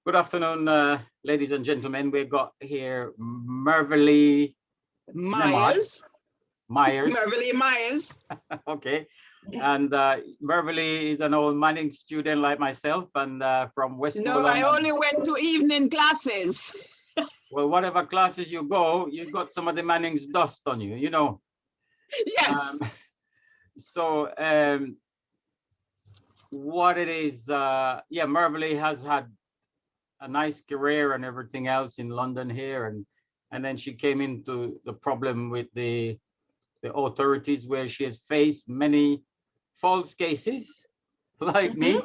Good afternoon, ladies and gentlemen. We've got here Mervelee Myers. Mervelee Myers. Okay. And Mervelee is an old Manning student like myself and from West No, I only went to evening classes. Well, whatever classes you go, you've got some of the Manning's dust on you, you know. Yes. What it is, yeah, Mervelee has had a nice career and everything else in London here, and then she came into the problem with the authorities where she has faced many false cases like me.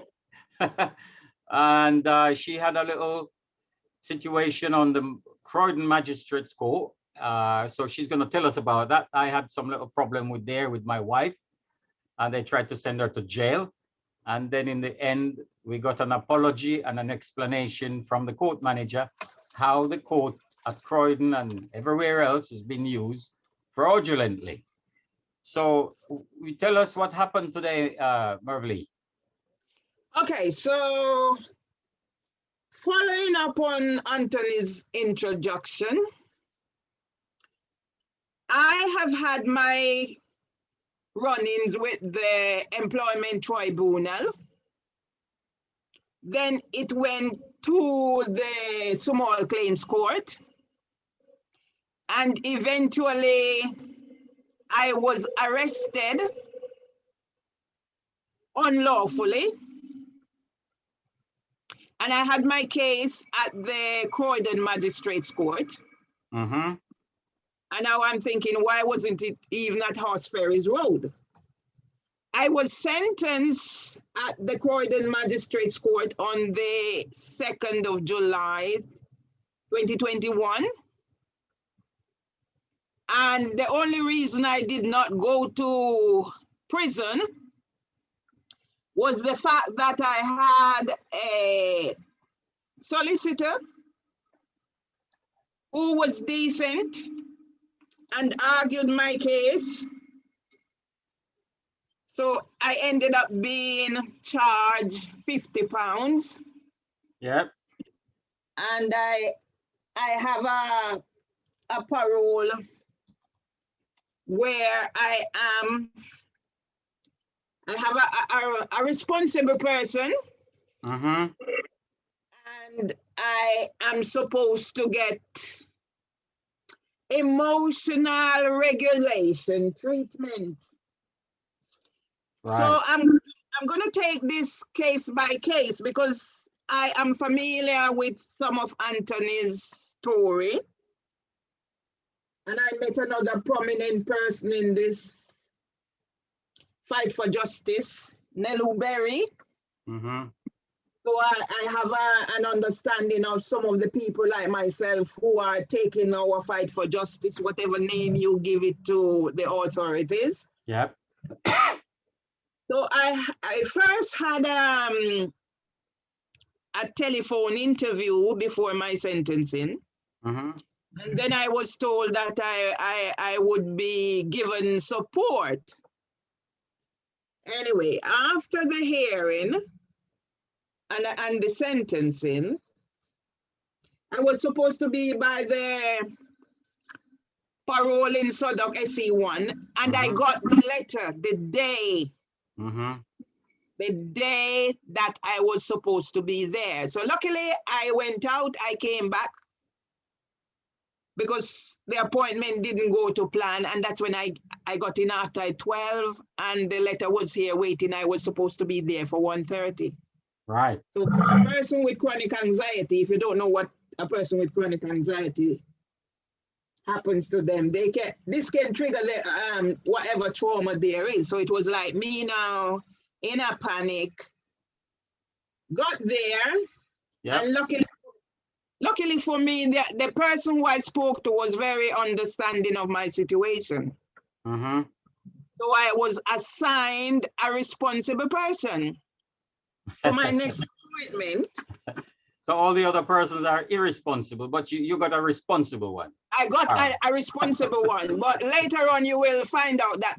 And she had a little situation on the Croydon Magistrates Court. So she's going to tell us about that. I had some little problem with my wife, and they tried to send her to jail. And then in the end, we got an apology and an explanation from the court manager how the court at Croydon and everywhere else has been used fraudulently. So we tell us what happened today, Mervelee. Okay, so following up on Anthony's introduction, I have had my run-ins with the employment tribunal. Then it went to the small claims court, and eventually I was arrested unlawfully, and I had my case at the Croydon Magistrates Court. And now I'm thinking, why wasn't it even at Horse Ferries Road? I was sentenced at the Croydon Magistrates Court on the 2nd of July, 2021. And the only reason I did not go to prison was the fact that I had a solicitor who was decent and argued my case. So I ended up being charged £50. Yep. And I have a parole where I have a responsible person. And I am supposed to get emotional regulation treatment. Right. So I'm going to take this case by case because I am familiar with some of Anthony's story. And I met another prominent person in this fight for justice, Nelu Berry. So I have an understanding of some of the people like myself who are taking our fight for justice, whatever name you give it to the authorities. Yep. So I first had a telephone interview before my sentencing. And then I was told that I would be given support. Anyway, after the hearing and the sentencing, I was supposed to be by the parole in Sodok SE1, and I got the letter the day that I was supposed to be there. So luckily I went out, I came back because the appointment didn't go to plan, and that's when I got in after 12 and the letter was here waiting. I was supposed to be there for 1:30. Right. So for a person with chronic anxiety, if you don't know what a person with chronic anxiety happens to them, this can trigger the whatever trauma there is. So it was like me now in a panic, got there, and luckily for me, the person who I spoke to was very understanding of my situation. So I was assigned a responsible person for my next appointment. So all the other persons are irresponsible, but you got a responsible one. I got a responsible one, but later on you will find out that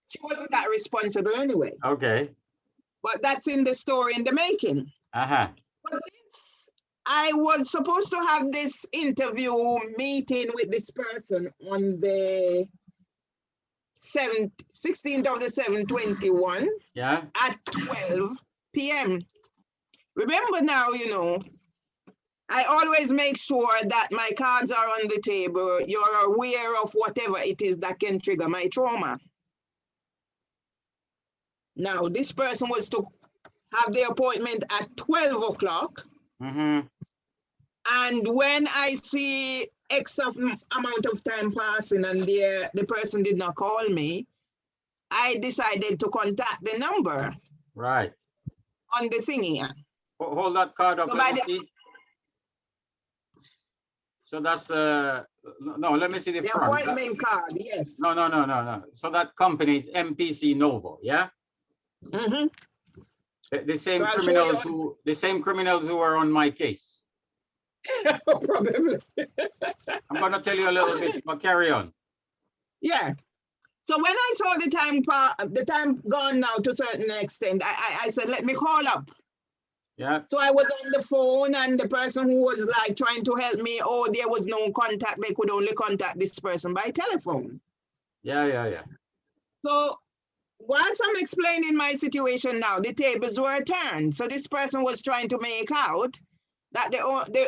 she wasn't that responsible anyway. Okay. But that's in the story in the making. But I was supposed to have this interview meeting with this person on the 16th of the 7/21 Yeah. at 12 p.m. Remember now, you know, I always make sure that my cards are on the table. You're aware of whatever it is that can trigger my trauma. Now, this person was to have the appointment at 12 o'clock. Mm-hmm. And when I see X amount of time passing and the person did not call me, I decided to contact the number. Right. On the thingy. Hold that card up. So, so that's no, let me see the front. Appointment card, yes. No. So that company is mtcNOVO, yeah? Mm-hmm. The same criminals who are on my case. Probably. I'm gonna tell you a little bit, but carry on. Yeah. So when I saw the time gone now to a certain extent, I said, let me call up. Yeah. So I was on the phone and the person who was like trying to help me, oh, there was no contact. They could only contact this person by telephone. Yeah. So whilst I'm explaining my situation now, the tables were turned. So this person was trying to make out that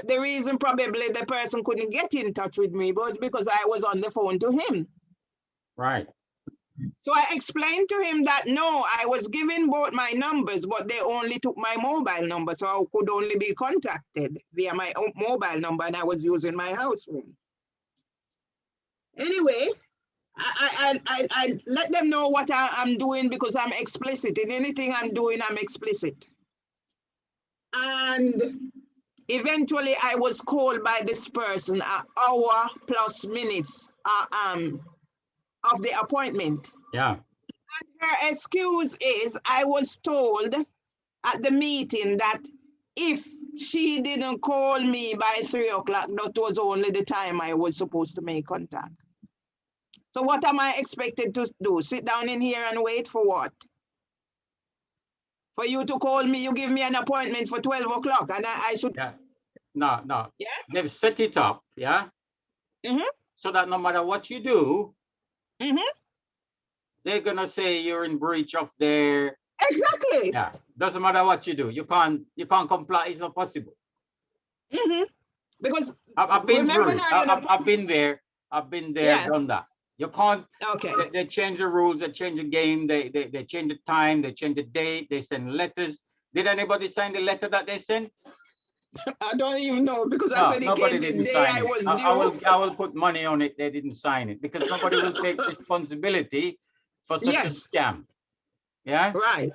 the reason probably the person couldn't get in touch with me was because I was on the phone to him. Right. So I explained to him that no, I was given both my numbers, but they only took my mobile number, so I could only be contacted via my own mobile number, and I was using my house phone. Anyway, I let them know what I'm doing because I'm explicit. In anything I'm doing, I'm explicit. And eventually I was called by this person an hour plus minutes of the appointment. Yeah. And her excuse is, I was told at the meeting that if she didn't call me by 3 o'clock, that was only the time I was supposed to make contact. So what am I expected to do? Sit down in here and wait for what? For you to call me, you give me an appointment for 12 o'clock and I should... Yeah. No. Yeah. They've set it up, yeah? Mm-hmm. So that no matter what you do, mm-hmm. they're gonna say you're in breach of their... Exactly. Yeah. Doesn't matter what you do. You can't comply. It's not possible. Mm-hmm. Because I've been through it. Now, I've been there. Yeah. Done that. You can't. Okay. They change the rules. They change the game. They change the time. They change the date. They send letters. Did anybody sign the letter that they sent? I don't even know because No, I said nobody didn't sign it. I will put money on it. They didn't sign it because nobody will take responsibility for such a scam. Yeah. Right.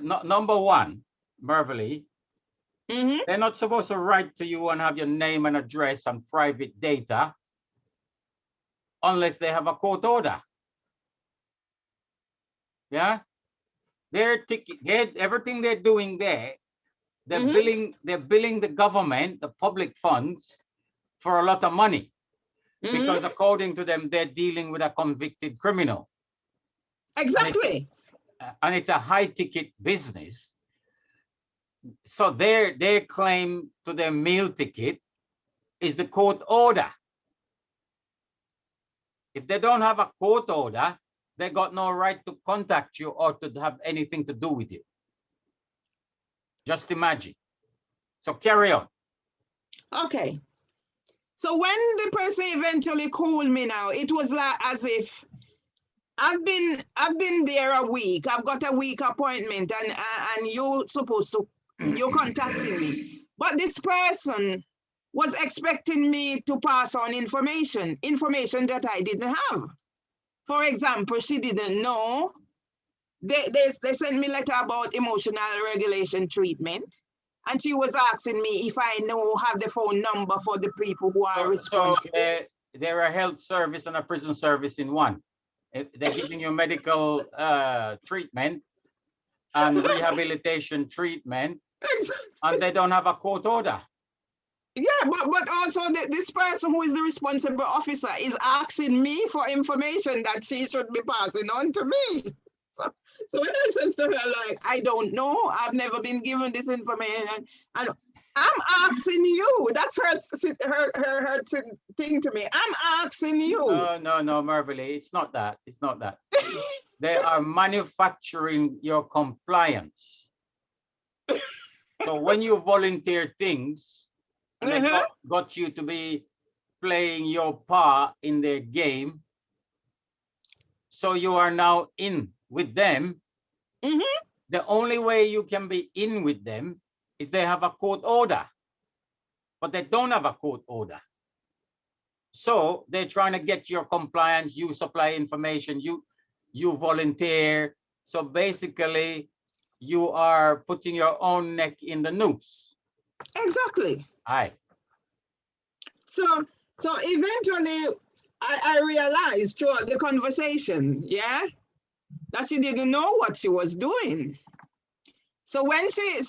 Number one, Mervelee, mm-hmm. they're not supposed to write to you and have your name and address and private data unless they have a court order. Yeah. Everything they're doing there, they're mm-hmm. billing the government, the public funds, for a lot of money. Mm-hmm. Because according to them, they're dealing with a convicted criminal. Exactly. And it's a high ticket business. So their claim to their meal ticket is the court order. If they don't have a court order, they got no right to contact you or to have anything to do with you. Just imagine. So carry on. Okay. So when the person eventually called me now, it was like as if I've been there a week. I've got a week appointment and you're supposed to, you're contacting me. But this person was expecting me to pass on information that I didn't have. For example, she didn't know. They sent me a letter about emotional regulation treatment. And she was asking me if I have the phone number for the people who are responsible. So they're a health service and a prison service in one. They're giving you medical treatment and rehabilitation treatment, and they don't have a court order. Yeah, but also this person who is the responsible officer is asking me for information that she should be passing on to me. So when I said to her, like, I don't know, I've never been given this information. And I'm asking you. That's her thing to me. I'm asking you. No, Mervelee, it's not that. It's not that. They are manufacturing your compliance. So when you volunteer things, and they got you to be playing your part in their game, so you are now in with them. The only way you can be in with them is they have a court order, but they don't have a court order. So they're trying to get your compliance, you supply information, you volunteer. So basically you are putting your own neck in the noose. Exactly. Aye. So eventually I realized throughout the conversation, yeah, that she didn't know what she was doing. So when she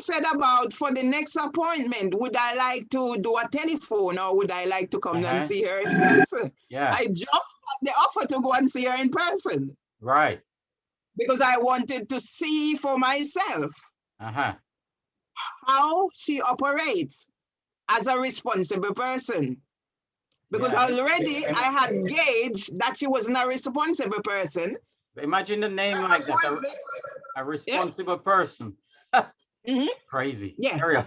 said about for the next appointment, would I like to do a telephone or would I like to come and see her in person? Yeah. I jumped at the offer to go and see her in person. Right. Because I wanted to see for myself how she operates as a responsible person. Because already I had gauged that she wasn't a responsible person. Imagine the name like that, a responsible person. Crazy. Yeah.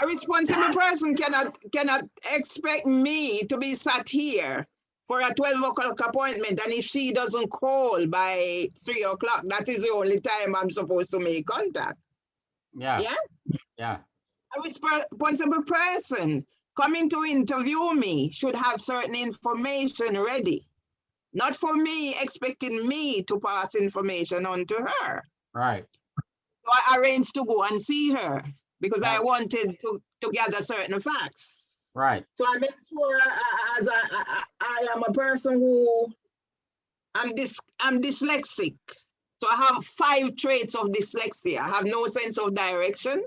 A responsible person cannot expect me to be sat here for a 12 o'clock appointment, and if she doesn't call by 3 o'clock, that is the only time I'm supposed to make contact. Yeah. Yeah? Yeah. A responsible person coming to interview me should have certain information ready. Not for me expecting me to pass information on to her. Right. So I arranged to go and see her because I wanted to gather certain facts. Right. So I made sure as I am a person who I'm dyslexic. So I have 5 traits of dyslexia. I have no sense of direction.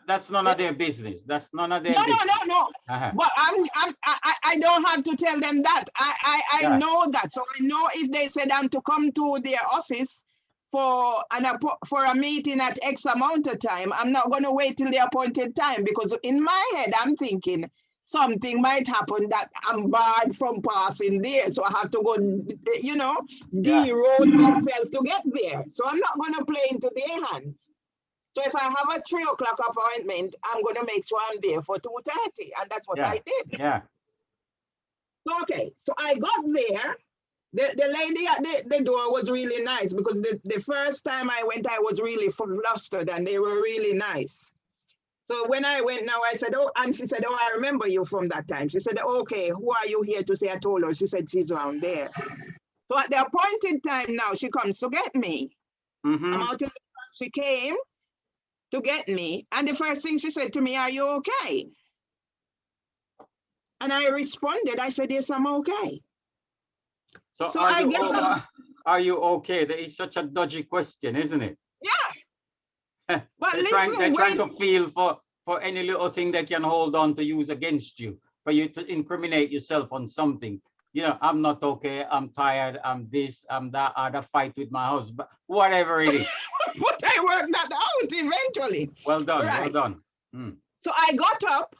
That's none of their business. That's none of their business. No. But I don't have to tell them that. I know that. So I know if they said I'm to come to their office for a meeting at X amount of time, I'm not going to wait till the appointed time, because in my head I'm thinking something might happen that I'm barred from passing there. So I have to go, de-road myself to get there. So I'm not going to play into their hands. So if I have a 3 o'clock appointment, I'm going to make sure I'm there for 2:30. And that's what I did. Yeah. Okay. So I got there. The lady at the door was really nice, because the first time I went, I was really flustered and they were really nice. So when I went now, I said, oh, and she said, oh, I remember you from that time. She said, okay, who are you here to see? I told her. She said, she's around there. So at the appointed time now, she comes to get me. I'm out in the front. She came to get me. And the first thing she said to me, are you okay? And I responded, I said, yes, I'm okay. So are you okay? That is such a dodgy question, isn't it? Yeah. But they're trying to feel for any little thing they can hold on to use against you, for you to incriminate yourself on something. You know, I'm not okay, I'm tired, I'm this, I'm that, I had a fight with my husband, whatever it is. But I worked that out eventually. Well done, well done. So I got up,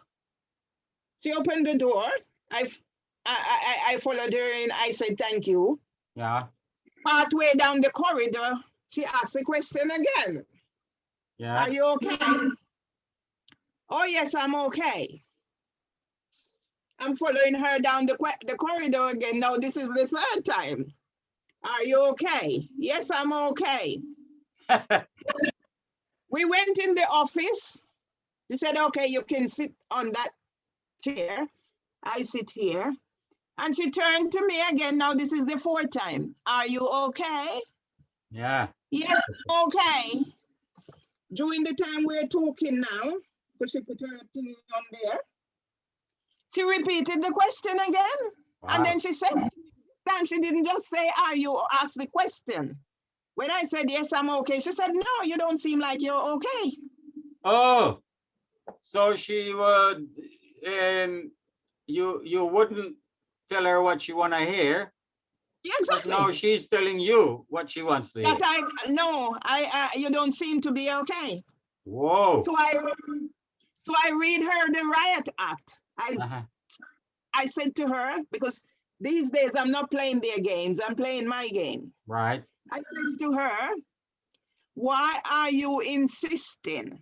she opened the door, I followed her and I said, thank you. Yeah. Partway down the corridor, she asked the question again. Yeah. Are you okay? Oh, yes, I'm okay. I'm following her down the corridor again. Now, this is the 3rd time. Are you okay? Yes, I'm okay. We went in the office. She said, okay, you can sit on that chair. I sit here. And she turned to me again. Now, this is the 4th time. Are you okay? Yeah. Yes, okay. During the time we're talking now, because she put her thing on there, she repeated the question again. Wow. And then she said, this time she didn't just say, are you, ask the question. When I said, yes, I'm okay, she said, no, you don't seem like you're okay. Oh, so she would, you wouldn't tell her what she want to hear. Yeah, exactly. Now she's telling you what she wants to hear. That you don't seem to be okay. Whoa. So I read her the Riot Act. I said to her, because these days I'm not playing their games, I'm playing my game. Right. I said to her, why are you insisting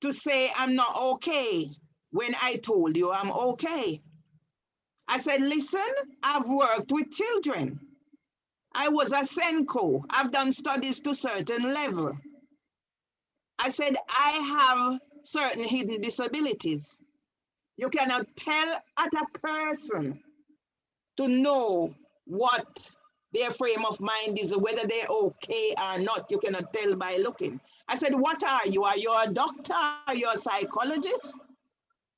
to say I'm not okay when I told you I'm okay? I said, listen, I've worked with children. I was a SENCO. I've done studies to certain level. I said, I have certain hidden disabilities. You cannot tell at a person to know what their frame of mind is, whether they're okay or not. You cannot tell by looking. I said, what are you? Are you a doctor? Are you a psychologist?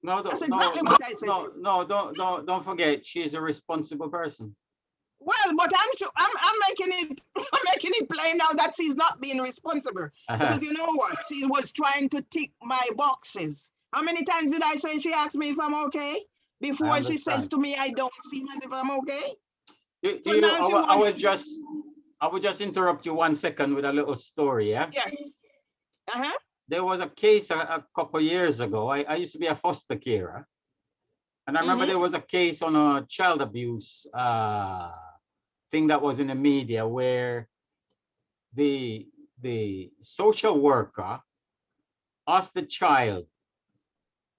No, That's exactly what I said. Don't forget, she is a responsible person. Well, but I'm making it plain now that she's not being responsible. Because you know what? She was trying to tick my boxes. How many times did I say she asked me if I'm okay? Before she says to me, I don't seem as if I'm okay. I would just interrupt you 1 second with a little story, yeah? Yeah. There was a case a couple of years ago. I used to be a foster carer. And I remember there was a case on a child abuse thing that was in the media where the social worker asked the child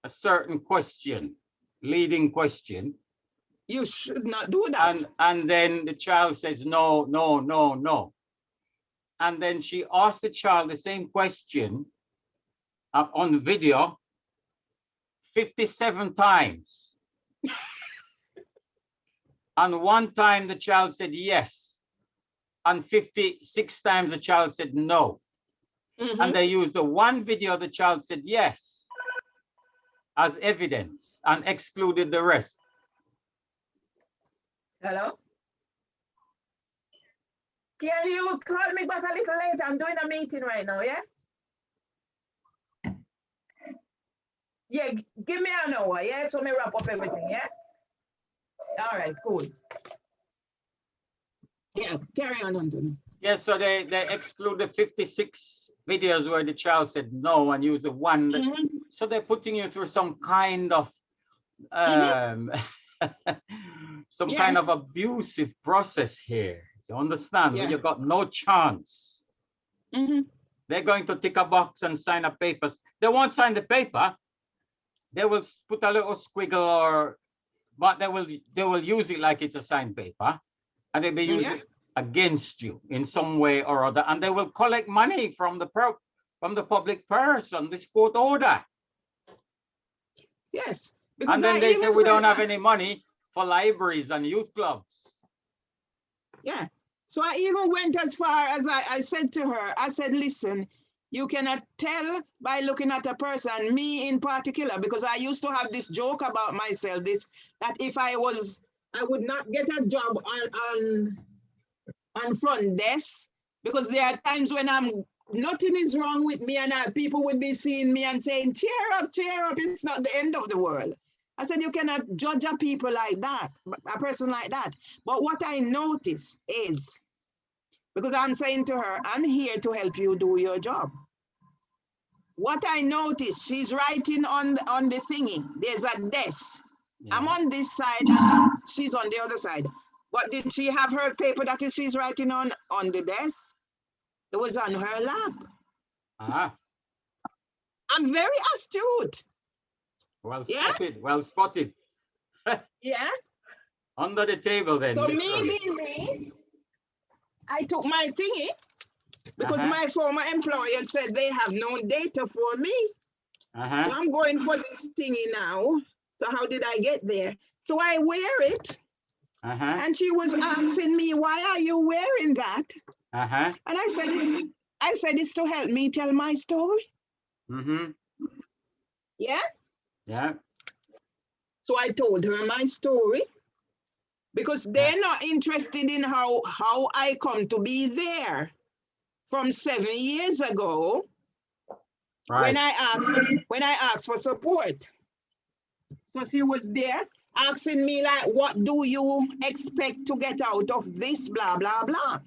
a certain question, leading question. You should not do that. And then the child says, no, no, no, no. And then she asked the child the same question on video 57 times. And one time the child said yes. And 56 times the child said no. And they used the one video the child said yes as evidence and excluded the rest. Hello? Can you call me back a little later? I'm doing a meeting right now, yeah? Yeah, give me an hour, yeah? So me wrap up everything, yeah? All right, cool. Yeah, carry on, Anthony. Yes, so they excluded 56 videos where the child said no and used the one. So they're putting you through some kind of kind of abusive process here. You understand? When you got no chance. They're going to tick a box and sign a paper. They won't sign the paper. They will put a little squiggle but they will use it like it's a signed paper, and they'll be using it against you in some way or other, and they will collect money from the public purse on this court order. Yes. And then they say we don't have any money for libraries and youth clubs. Yeah. So I even went as far as I said to her, I said, listen, you cannot tell by looking at a person, me in particular, because I used to have this joke about myself, that if I would not get a job on front desk, because there are times when nothing is wrong with me and people would be seeing me and saying, cheer up, it's not the end of the world. I said, you cannot judge a people like that, a person like that. But what I notice is, because I'm saying to her, I'm here to help you do your job. What I noticed, she's writing on the thingy. There's a desk. Yeah. I'm on this side and she's on the other side. But did she have her paper that she's writing on the desk? It was on her lap. I'm very astute. Well spotted, well spotted. Yeah. Under the table then. So me, I took my thingy because my former employer said they have no data for me. So I'm going for this thingy now. So how did I get there? So I wear it. And she was asking me, why are you wearing that? And I said it's to help me tell my story. Yeah? Yeah. So I told her my story because they're not interested in how I come to be there from 7 years ago. Right. When I asked for support. So she was there asking me like, what do you expect to get out of this, blah, blah, blah.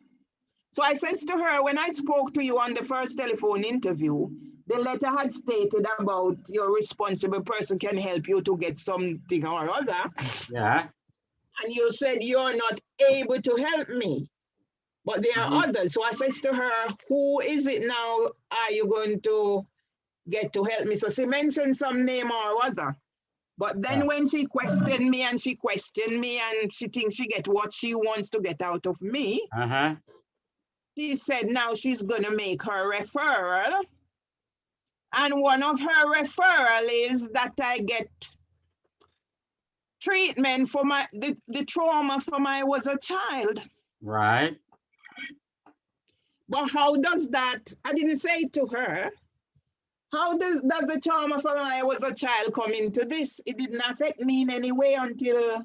So I says to her, when I spoke to you on the first telephone interview, the letter had stated about your responsible person can help you to get something or other. Yeah. And you said you're not able to help me, but there are others. So I says to her, who is it now are you going to get to help me? So she mentioned some name or other. But then when she questioned me and she thinks she get what she wants to get out of me, she said now she's going to make her referral. And one of her referral is that I get treatment for the trauma from I was a child. Right. But how does that, I didn't say to her, how does the trauma from I was a child come into this? It didn't affect me in any way until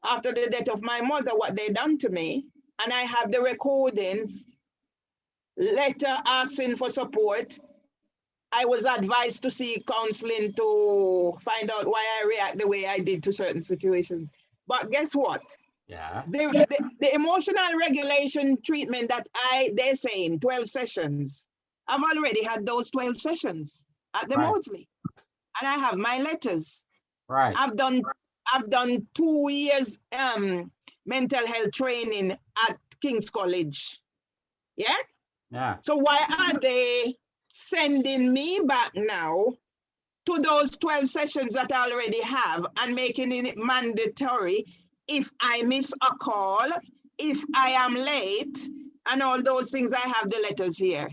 after the death of my mother, what they done to me. And I have the recordings, letter asking for support. I was advised to seek counseling to find out why I react the way I did to certain situations. But guess what? Yeah. The emotional regulation treatment that they're saying 12 sessions, I've already had those 12 sessions at the Maudsley, and I have my letters. Right. I've done 2 years mental health training at King's College. Yeah. Yeah. So why are they sending me back now to those 12 sessions that I already have and making it mandatory if I miss a call, if I am late, and all those things? I have the letters here.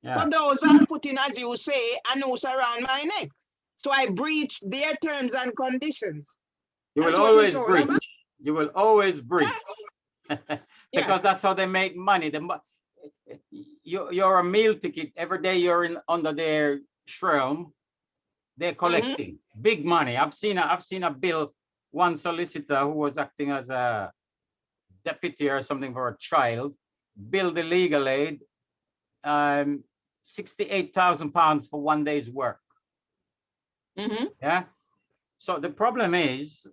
Yeah. So those are putting, as you say, a noose around my neck. So I breach their terms and conditions. You will always breach. You will always breach. Yeah. Because that's how they make money. You're a meal ticket. Every day you're under their shroud. They're collecting big money. I've seen a bill, one solicitor who was acting as a deputy or something for a child, billed the legal aid £68,000 for 1 day's work. Yeah. So the problem is,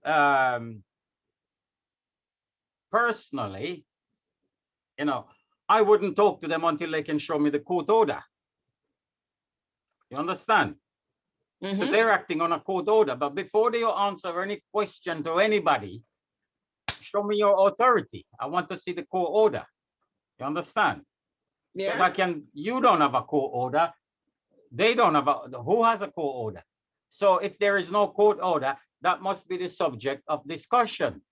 personally, I wouldn't talk to them until they can show me the court order. You understand? So they're acting on a court order, but before they answer any question to anybody, show me your authority. I want to see the court order. You understand? Yeah. Because you don't have a court order. They don't have who has a court order? So if there is no court order, that must be the subject of discussion.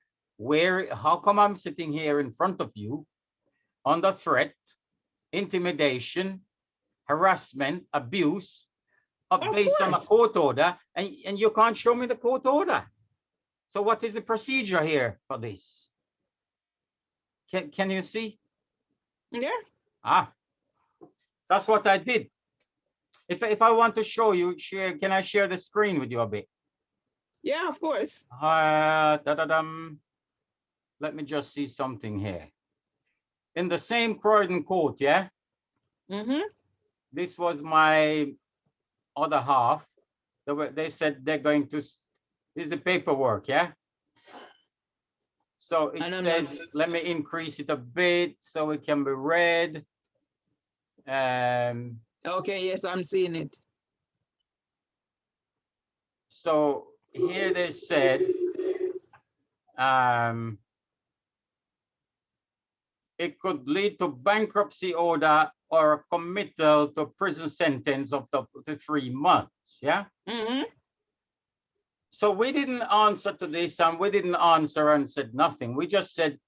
How come I'm sitting here in front of you under threat, intimidation, harassment, abuse, based on a court order, and you can't show me the court order? So what is the procedure here for this? Can you see? Yeah. That's what I did. If I want to show you, can I share the screen with you a bit? Yeah, of course. Let me just see something here. In the same Croydon court, yeah? This was my other half. They said they're going to, this is the paperwork, yeah? So it says, let me increase it a bit so it can be read. Okay, yes, I'm seeing it. So here they said, it could lead to bankruptcy order or a committal to prison sentence of up to 3 months, yeah? So we didn't answer to this, and we didn't answer and said nothing. We just said,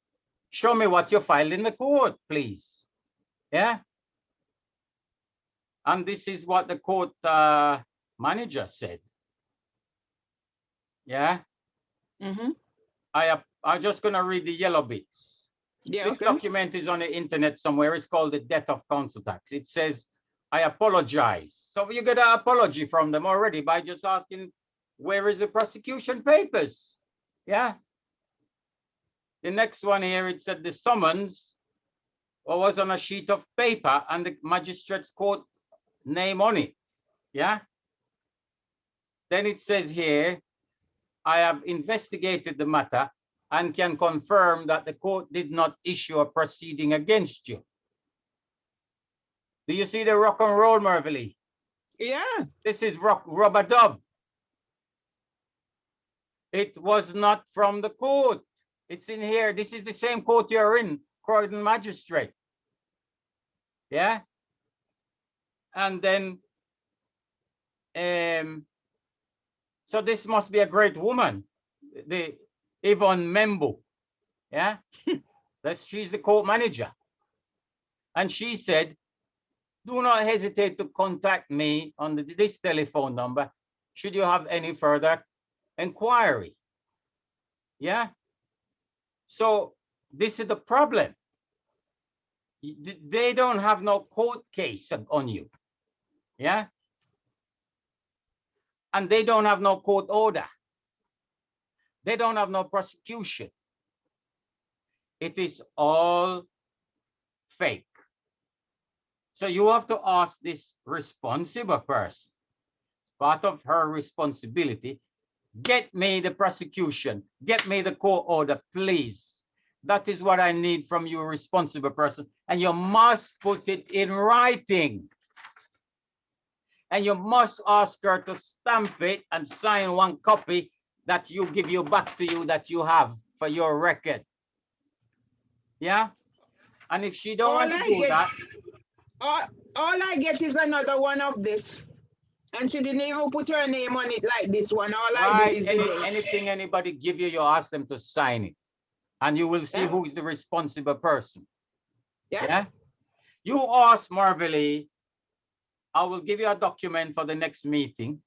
show me what you filed in the court, please. Yeah? And this is what the court manager said. Yeah? I'm just going to read the yellow bits. Yeah, this document is on the internet somewhere. It's called the death of council tax. It says, I apologize. So you get an apology from them already by just asking, where is the prosecution papers? Yeah. The next one here, it said the summons was on a sheet of paper and the magistrate's court name on it. Yeah. Then it says here, I have investigated the matter and can confirm that the court did not issue a proceeding against you. Do you see the rock and roll, Mervelee? Yeah. This is rubber dub. It was not from the court. It's in here. This is the same court you're in, Croydon Magistrate. Yeah. And then, so this must be a great woman, the Yvonne Membo. Yeah. She's the court manager. And she said, do not hesitate to contact me on this telephone number should you have any further inquiry. Yeah. So this is the problem. They don't have no court case on you. Yeah. And they don't have no court order. They don't have no prosecution. It is all fake. So you have to ask this responsible person, part of her responsibility, get me the prosecution, get me the court order, please. That is what I need from you, responsible person. And you must put it in writing. And you must ask her to stamp it and sign one copy that you give you back to you that you have for your record. Yeah? And if she don't want to do that, all I get is another one of this. And she didn't even put her name on it like this one. All I did is anything anybody give you, you ask them to sign it. And you will see who is the responsible person. Yeah? You ask Mervelee, I will give you a document for the next meeting.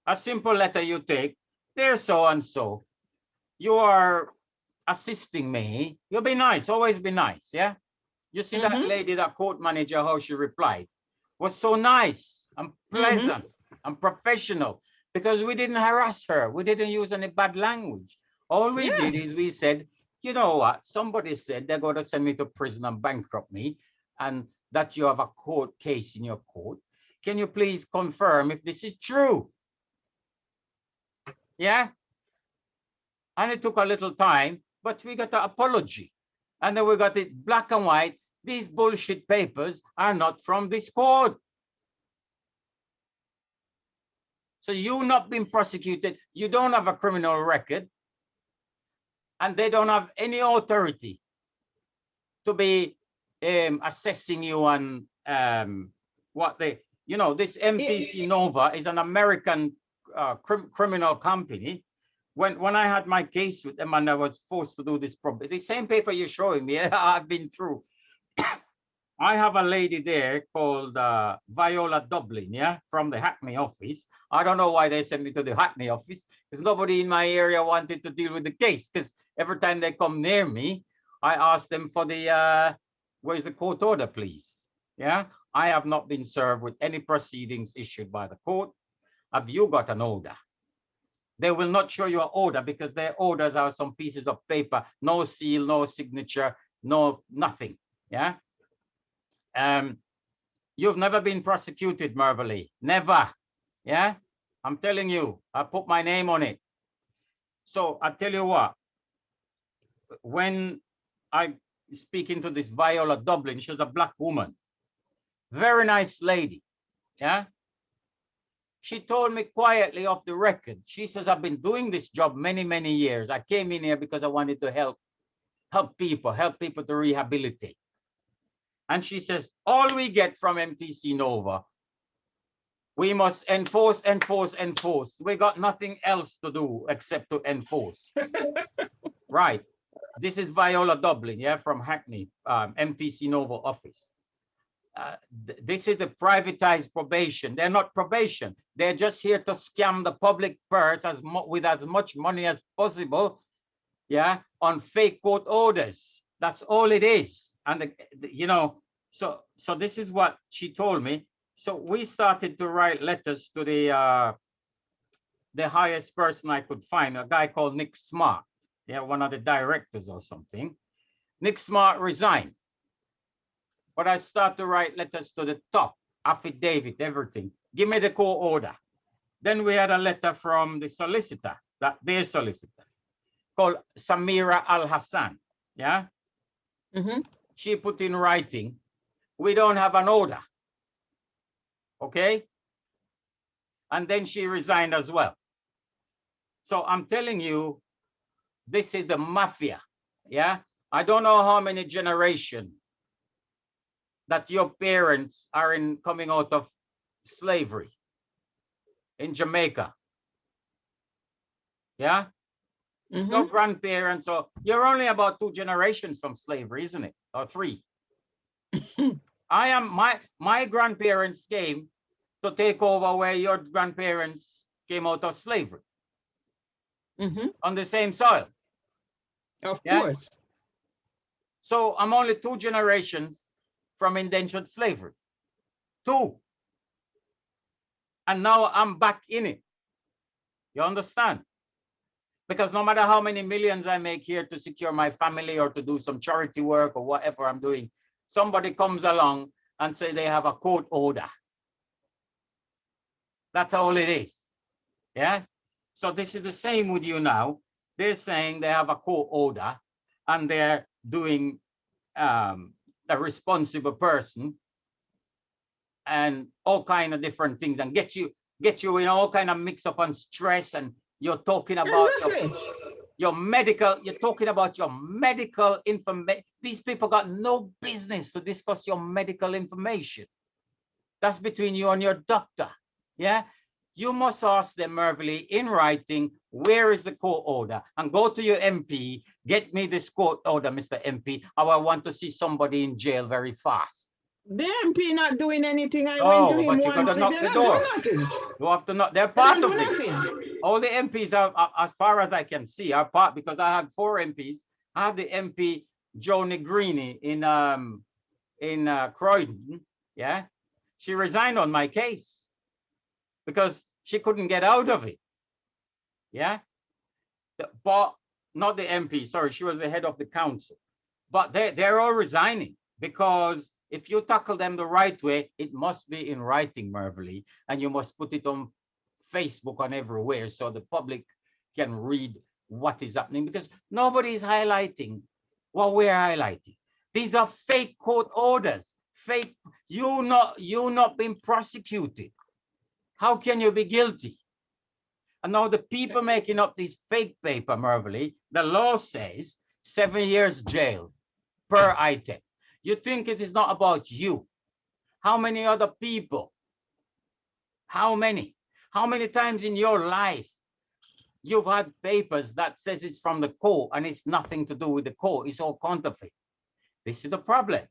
A simple letter you take. Dear so-and-so, you are assisting me. You'll be nice, always be nice, yeah? You see that lady, that court manager, how she replied, was so nice and pleasant and professional because we didn't harass her. We didn't use any bad language. All we did is we said, you know what? Somebody said they're going to send me to prison and bankrupt me and that you have a court case in your court. Can you please confirm if this is true? Yeah. And it took a little time, but we got an apology. And then we got it black and white. These bullshit papers are not from this court. So you not been prosecuted. You don't have a criminal record. And they don't have any authority to be assessing you on what they, you know, this mtcNOVO is an American criminal company. When I had my case with them and I was forced to do this problem, the same paper you're showing me, I've been through. I have a lady there called Viola Dublin, yeah, from the Hackney office. I don't know why they sent me to the Hackney office because nobody in my area wanted to deal with the case because every time they come near me, I ask them for the, where's the court order, please? Yeah, I have not been served with any proceedings issued by the court. Have you got an order? They will not show you an order because their orders are some pieces of paper, no seal, no signature, no nothing. Yeah. You've never been prosecuted, Mervelee. Never. Yeah. I'm telling you, I put my name on it. So I tell you what, when I speaking to this Viola Dublin, she was a black woman, very nice lady. Yeah. She told me quietly off the record. She says, I've been doing this job many, many years. I came in here because I wanted to help people to rehabilitate. And she says, all we get from mtcNOVO, we must enforce, enforce, enforce. We got nothing else to do except to enforce. Right. This is Viola Dublin, yeah, from Hackney, mtcNOVO office. This is the privatized probation. They're not probation. They're just here to scam the public purse with as much money as possible, yeah, on fake court orders. That's all it is. And you know, so this is what she told me. So we started to write letters to the highest person I could find, a guy called Nick Smart, yeah, one of the directors or something. Nick Smart resigned. But I start to write letters to the top, affidavit, everything. Give me the court order. Then we had a letter from the solicitor, their solicitor, called Samira Al-Hassan. Yeah. She put in writing, we don't have an order. okay? And then she resigned as well. So I'm telling you, this is the mafia, yeah? I don't know how many generations that your parents are coming out of slavery in Jamaica, yeah? Your grandparents, so you're only about 2 generations from slavery, isn't it? Or 3. My grandparents came to take over where your grandparents came out of slavery. On the same soil. Of course. So I'm only 2 generations from indentured slavery. 2. And now I'm back in it. You understand? Because no matter how many millions I make here to secure my family or to do some charity work or whatever I'm doing, somebody comes along and say they have a court order. That's all it is. Yeah? So this is the same with you now. They're saying they have a court order and they're doing a responsible person and all kind of different things and get you in all kind of mix up and stress, and you're talking about your medical, you're talking about your medical information. These people got no business to discuss your medical information. That's between you and your doctor. Yeah. You must ask them, Mervelee, in writing, where is the court order? And go to your MP, get me this court order, Mr. MP. I want to see somebody in jail very fast. The MP not doing anything. I went to him once. They not doing nothing. You have to not. They're part of it. All the MPs are, as far as I can see, are part, because I had 4 MPs. I had the MP Joe Negrini in Croydon. Yeah, she resigned on my case because she couldn't get out of it. Yeah, but not the MP. Sorry, she was the head of the council. But they're all resigning because if you tackle them the right way, it must be in writing, Mervelee, and you must put it on Facebook and everywhere so the public can read what is happening, because nobody is highlighting what we're highlighting. These are fake court orders. Fake. You not being prosecuted. How can you be guilty? And now the people making up these fake paper, Mervelee, the law says 7 years jail per item. You think it is not about you. How many other people? How many? How many times in your life you've had papers that says it's from the court and it's nothing to do with the court? It's all counterfeit. This is the problem.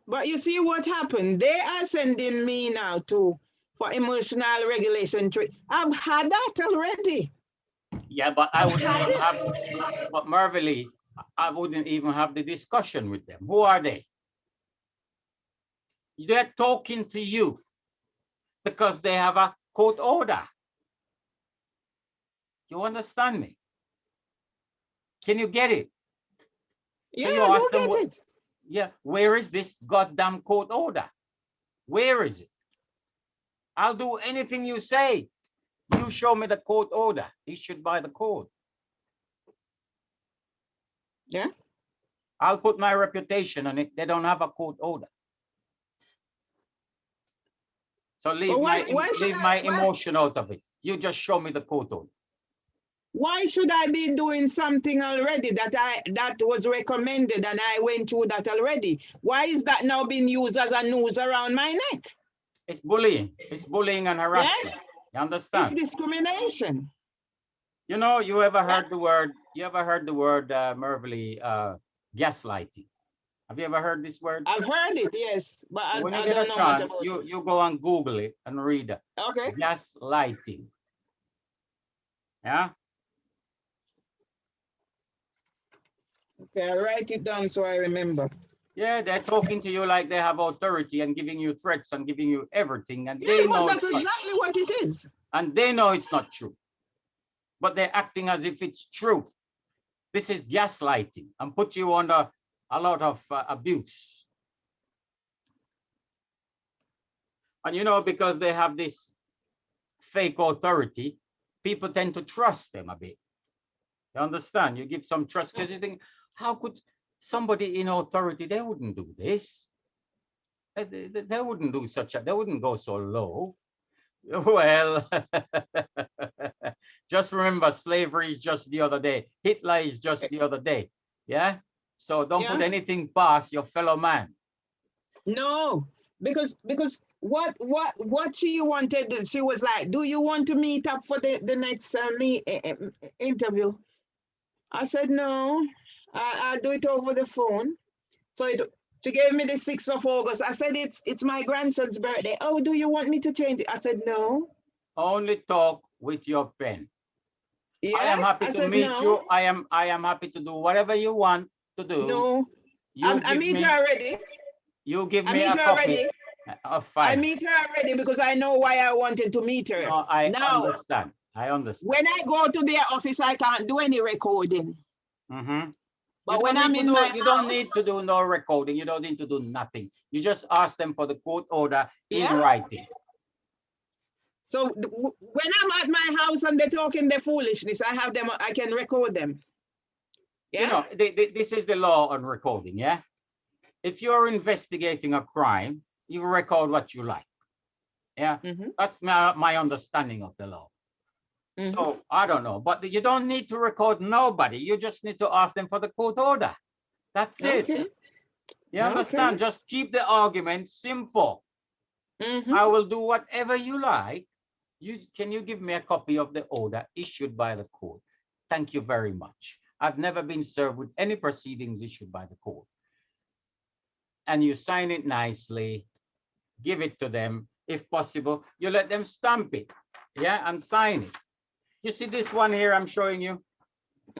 But you see what happened? They are sending me now for emotional regulation. I've had that already. Yeah, but I wouldn't even have, but Mervelee, I wouldn't even have the discussion with them. Who are they? They're talking to you because they have a court order. You understand me? Can you get it? Yeah, I do get it. Yeah, where is this goddamn court order? Where is it? I'll do anything you say. You show me the court order issued by the court. Yeah. I'll put my reputation on it. They don't have a court order. So leave my emotion out of it. You just show me the court order. Why should I be doing something already that was recommended and I went through that already? Why is that now being used as a noose around my neck? It's bullying. It's bullying and harassment. Yeah? You understand? It's discrimination. You know, you ever heard the word, Mervelee, gaslighting? Have you ever heard this word? I've heard it, yes. But I when you don't get know a chance, much about it. you go and Google it and read it. Okay. Gaslighting. Yeah? Okay, I'll write it down so I remember. Yeah, they're talking to you like they have authority and giving you threats and giving you everything. And yeah, they but know that's exactly what it is. And they know it's not true. But they're acting as if it's true. This is gaslighting and put you under a lot of abuse. And you know, because they have this fake authority, people tend to trust them a bit. You understand? You give some trust because you think, how could somebody in authority, they wouldn't do this. They wouldn't do such a, they wouldn't go so low. Well, just remember, slavery is just the other day. Hitler is just the other day. Yeah. So don't put Yeah. anything past your fellow man. No, because what she wanted, she was like, "Do you want to meet up for the next interview?" I said, "No, I'll do it over the phone." So she gave me the 6th of August. I said, "It's my grandson's birthday." "Oh, do you want me to change it?" I said, "No." Only talk with your pen. Yeah, I am happy I to said, meet "No, you. I am happy to do whatever you want to do. no." I meet her already. You give I me meet a her copy. already. I Fine. meet her already because I know why I wanted to meet her. No, I Now, understand. I understand. when I go to their office, I can't do any recording. Mm-hmm. But when I'm in my You don't need to do no recording. You don't need to do nothing. You just ask them for the court order in writing. So when I'm at my house and they're talking their foolishness, I have them. I can record them. Yeah. You know, this is the law on recording. Yeah. If you're investigating a crime, you record what you like. Yeah. That's my understanding of the law. So I don't know, but you don't need to record nobody. You just need to ask them for the court order. That's it. You understand? Just keep the argument simple. I will do whatever you like. Can you give me a copy of the order issued by the court? Thank you very much. I've never been served with any proceedings issued by the court. And you sign it nicely, give it to them. If possible, you let them stamp it, yeah, and sign it. You see this one here I'm showing you?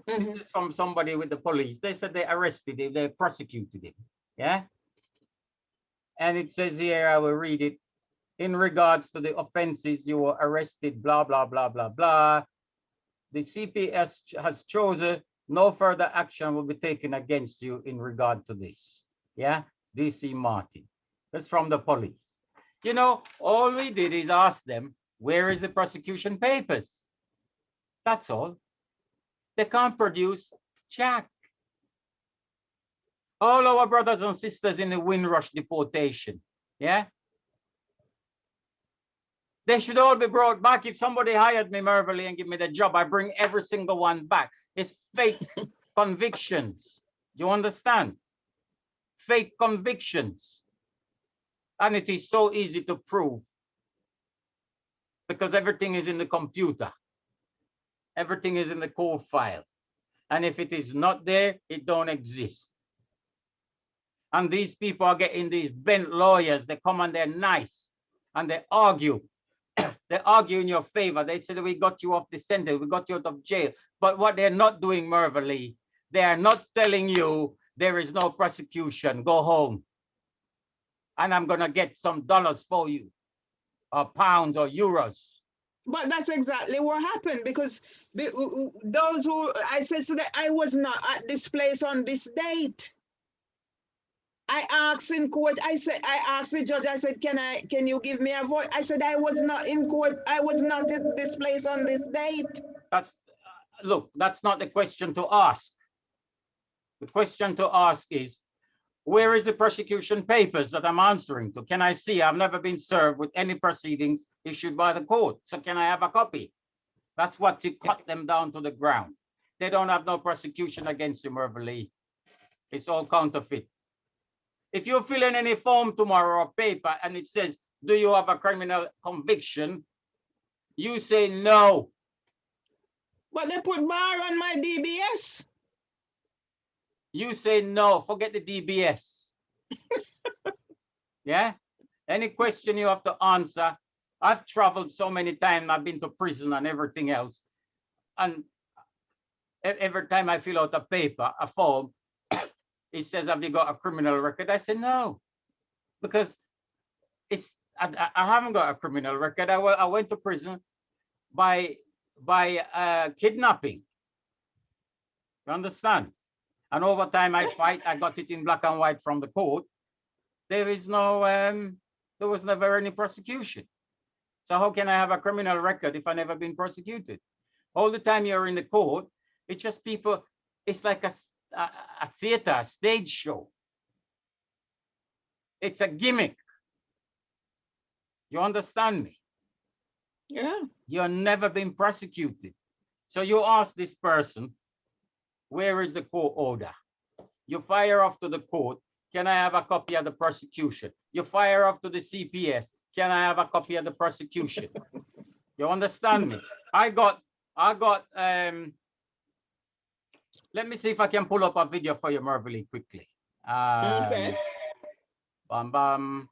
This is from somebody with the police. They said they arrested him, they prosecuted him, yeah? And it says here, I will read it. In regards to the offenses, you were arrested, blah, blah, blah, blah, blah. The CPS has chosen no further action will be taken against you in regard to this. Yeah, DC Martin. That's from the police. You know, all we did is ask them, where is the prosecution papers? That's all. They can't produce jack. All our brothers and sisters in the Windrush deportation, yeah? They should all be brought back. If somebody hired me, Mervelee, and give me the job, I bring every single one back. It's fake convictions. Do you understand? Fake convictions. And it is so easy to prove because everything is in the computer. Everything is in the court file. And if it is not there, it don't exist. And these people are getting these bent lawyers. They come and they're nice and they argue. They argue in your favor. They say, we got you off the sentence, we got you out of jail. But what they're not doing, Mervelee, they are not telling you there is no prosecution. Go home. And I'm going to get some dollars for you, or pounds or euros. But that's exactly what happened, because those who, I said to them, I was not at this place on this date. I asked in court, I asked the judge, I said, can you give me a voice? I said, I was not in court. I was not at this place on this date. Look, that's not the question to ask. The question to ask is, where is the prosecution papers that I'm answering to? Can I see? I've never been served with any proceedings issued by the court. So can I have a copy? That's what to cut them down to the ground. They don't have no prosecution against you, Mervelee. It's all counterfeit. If you fill in any form tomorrow or paper and it says, do you have a criminal conviction? You say no. But they put bar on my DBS. You say no, forget the DBS. Yeah? Any question you have to answer. I've traveled so many times, I've been to prison and everything else. And every time I fill out a paper, a form, it says, have you got a criminal record? I say no, because I haven't got a criminal record. I went to prison by kidnapping. You understand? And over time I fight, I got it in black and white from the court. There is no, there was never any prosecution. So how can I have a criminal record if I never been prosecuted? All the time you're in the court, it's just people, it's like a theater, a stage show. It's a gimmick. You understand me? Yeah. You're never been prosecuted. So you ask this person, where is the court order? You fire off to the court. Can I have a copy of the prosecution? You fire off to the CPS. Can I have a copy of the prosecution? You understand me? I got, let me see if I can pull up a video for you, Mervelee, quickly. Okay. Bam, bam.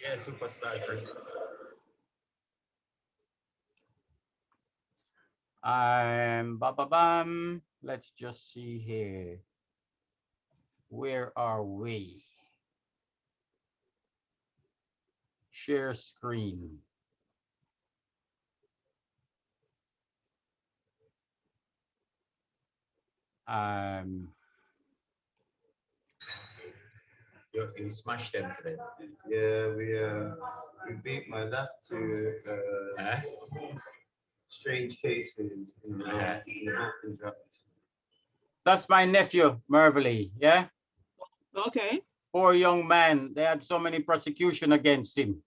Yeah, superstar. Bam. Let's just see here. Where are we? Share screen. You smashed them today. Yeah, we beat my last two strange cases in the open draft. That's my nephew, Mervelee. Yeah. Okay. Poor young man. They had so many prosecution against him.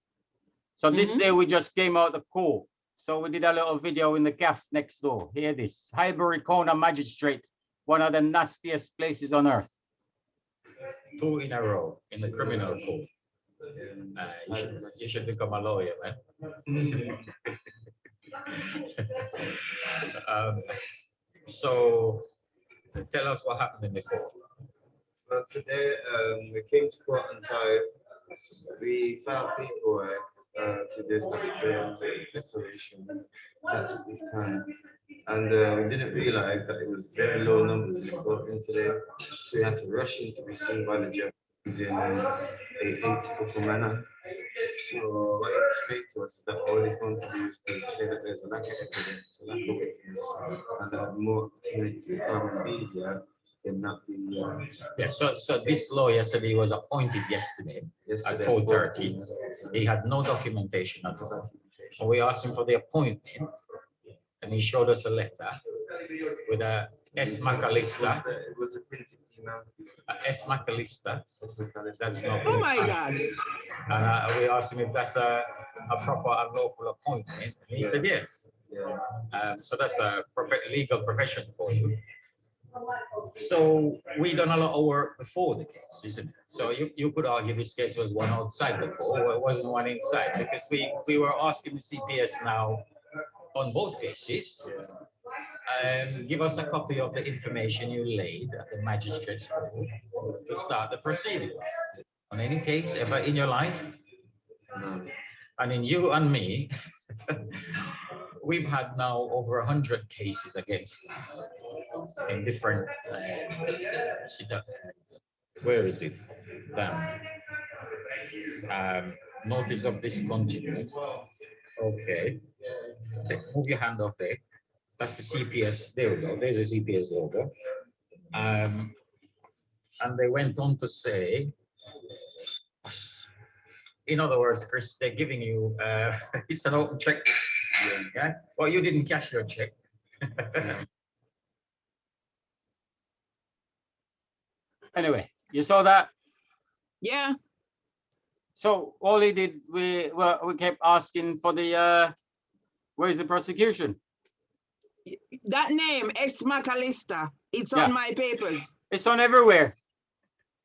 So this day we just came out of court. So we did a little video in the cafe next door. Hear this. Highbury Corner Magistrate, one of the nastiest places on earth. 2 in a row in the criminal court. You should become a lawyer, man. So tell us what happened in the court. Well, today we came to court on time. We found paperwork to do statutory declaration that took this time. And we didn't realize that it was very low numbers we got in today. So we had to rush in to be seen by the judge using a atypical manner. So what he explained to us is that all he's going to do is to say that there's a lack of evidence, a lack of witness, and that more opportunity to come and be here than not be. Yeah, so this lawyer said he was appointed yesterday at 4:30. He had no documentation at all. So we asked him for the appointment, and he showed us a letter with a S McAllister. It was a printed email. S McAllister. That's not. Oh my God. And we asked him if that's a proper and lawful appointment, and he said yes. Yeah. So that's a legal profession for you. So we done a lot of work before the case, isn't it? So you could argue this case was one outside the court, or it wasn't one inside, because we were asking the CPS now on both cases, give us a copy of the information you laid at the magistrate's court to start the proceedings. On any case ever in your life? No. I mean, you and me, we've had now over 100 cases against us in different, where is it? Down. Notice of discontinuance. Okay. Move your hand off there. That's the CPS. There we go. There's a CPS logo. And they went on to say, in other words, Chris, they're giving you, it's an open check. Yeah. Well, you didn't cash your check. Anyway, you saw that? Yeah. So all he did, we kept asking for the, where's the prosecution? That name, S McAllister, it's on my papers. It's on everywhere.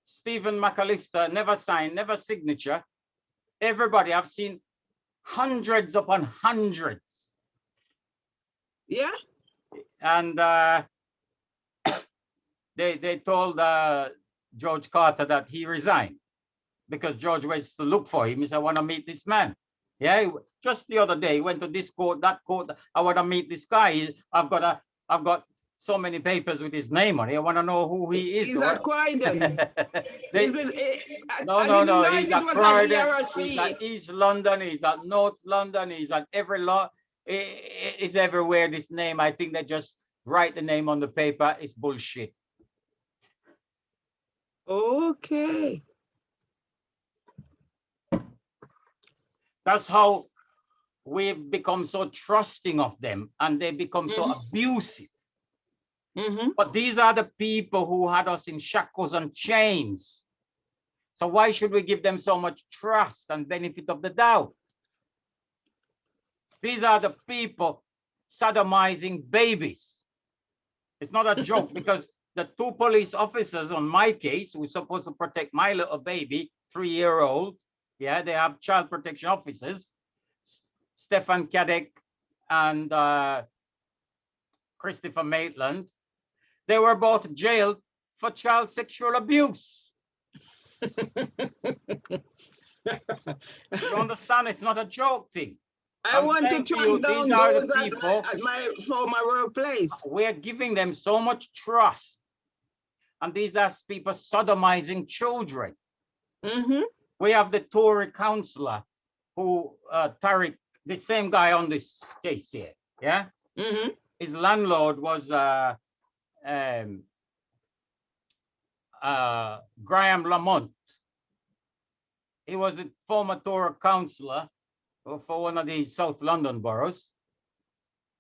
Stephen McAllister, never signed, never signature. Everybody, I've seen hundreds upon hundreds. Yeah. And they told George Carter that he resigned because George was to look for him. He said, I want to meet this man. Yeah, just the other day, he went to this court, that court. I want to meet this guy. I've got so many papers with his name on it. I want to know who he is. He's at Croydon. No. He's at Croydon. He's at East London. He's at North London. He's at every law. It's everywhere, this name. I think they just write the name on the paper. It's bullshit. Okay. That's how we've become so trusting of them, and they become so abusive. But these are the people who had us in shackles and chains. So why should we give them so much trust and benefit of the doubt? These are the people sodomizing babies. It's not a joke, because the 2 police officers on my case, who's supposed to protect my little baby, 3-year-old, yeah, they have child protection officers, Stefan Kadek and Christopher Maitland. They were both jailed for child sexual abuse. You understand? It's not a joke thing. I want to track down those at my former workplace. We're giving them so much trust. And these are people sodomizing children. We have the Tory councillor who, Tariq, the same guy on this case here, yeah? His landlord was Graham Lamont. He was a former Tory councillor for one of the South London boroughs.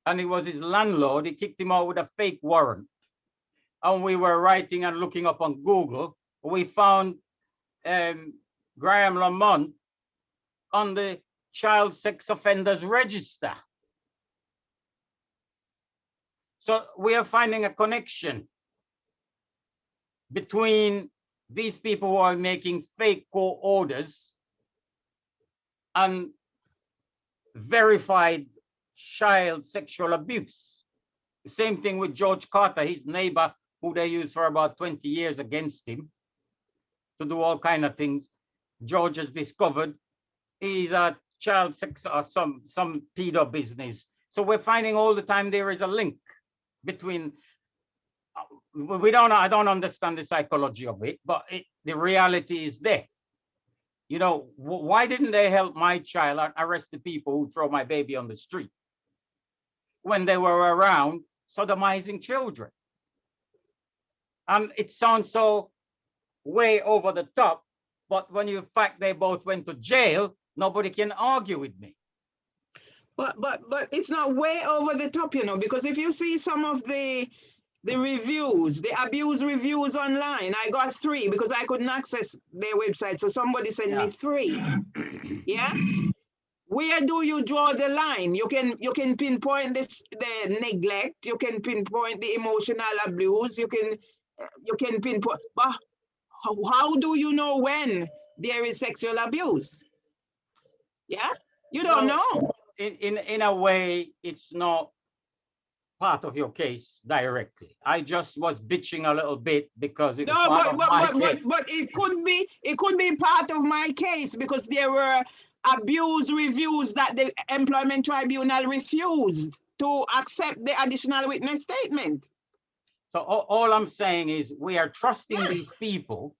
And he was his landlord. He kicked him out with a fake warrant. And we were writing and looking up on Google. We found Graham Lamont on the child sex offenders register. So we are finding a connection between these people who are making fake court orders and verified child sexual abuse. The same thing with George Carter, his neighbor, who they used for about 20 years against him to do all kind of things. George has discovered he's a child sex or some pedo business. So we're finding all the time there is a link between. I don't understand the psychology of it, but the reality is there. You know, why didn't they help my child and arrest the people who throw my baby on the street when they were around sodomizing children? And it sounds so way over the top, but when you fact they both went to jail, nobody can argue with me. But it's not way over the top, you know, because if you see some of the reviews, the abuse reviews online, I got 3 because I couldn't access their website. So somebody sent me 3. Yeah. Where do you draw the line? You can pinpoint the neglect. You can pinpoint the emotional abuse. You can pinpoint. But how do you know when there is sexual abuse? Yeah, you don't know. In a way, it's not part of your case directly. I just was bitching a little bit because it was part of my case. But it could be part of my case because there were abuse reviews that the employment tribunal refused to accept the additional witness statement. So all I'm saying is we are trusting these people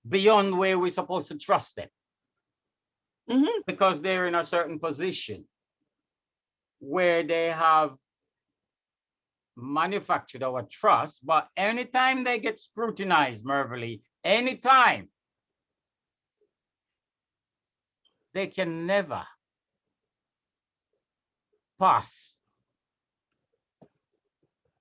beyond where we're supposed to trust them. Because they're in a certain position where they have manufactured our trust, but anytime they get scrutinized, Mervelee, anytime, they can never pass.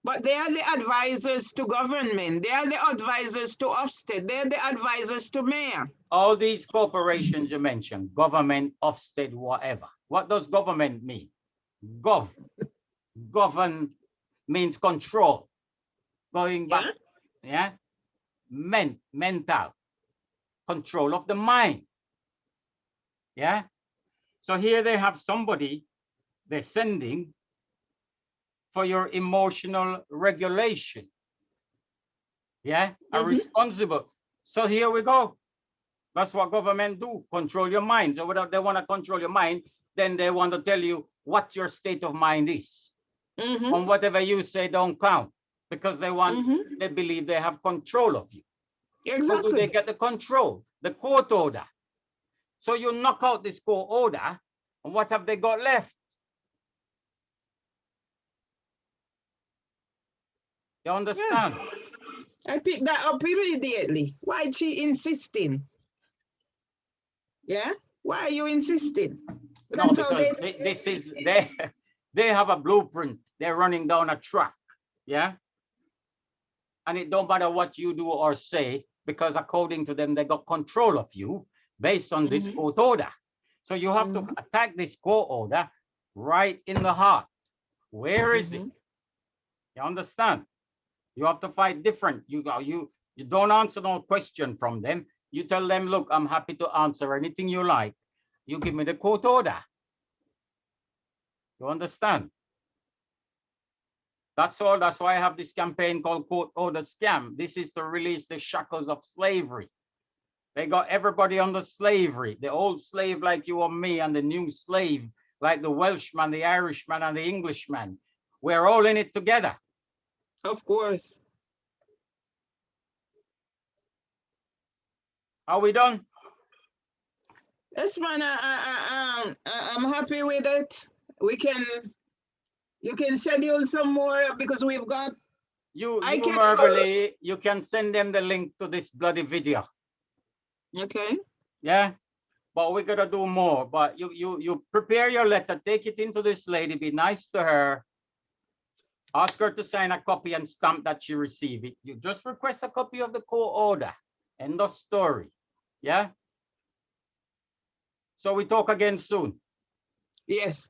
But they are the advisors to government. They are the advisors to Ofsted. They are the advisors to mayor. All these corporations you mentioned, government, Ofsted, whatever. What does government mean? Govern means control. Going back, yeah? Mental. Control of the mind. Yeah? So here they have somebody they're sending for your emotional regulation. Yeah? A responsible. So here we go. That's what government do, control your mind. So whether they want to control your mind, then they want to tell you what your state of mind is. And whatever you say don't count because they want, they believe they have control of you. Exactly. So do they get the control? The court order. So you knock out this court order, and what have they got left? You understand? I picked that up immediately. Why is she insisting? Yeah? Why are you insisting? No, That's how because they this is they have a blueprint. They're running down a track. Yeah. And it don't matter what you do or say, because according to them, they got control of you based on this court order. So you have to attack this court order right in the heart. Where is it? You understand? You have to fight different. You don't answer no question from them. You tell them, look, I'm happy to answer anything you like. You give me the court order. You understand? That's all. That's why I have this campaign called Court Order Scam. This is to release the shackles of slavery. They got everybody under slavery. The old slave like you and me, and the new slave like the Welshman, the Irishman, and the Englishman. We're all in it together. Of course. Are we done? Yes, man. I'm happy with it. You can schedule some more because we've got. Mervelee, you can send them the link to this bloody video. Okay. Yeah, but we gotta do more. But you prepare your letter, take it into this lady, be nice to her, ask her to sign a copy and stamp that she receive it. You just request a copy of the court order. End of story. Yeah. So we talk again soon. Yes.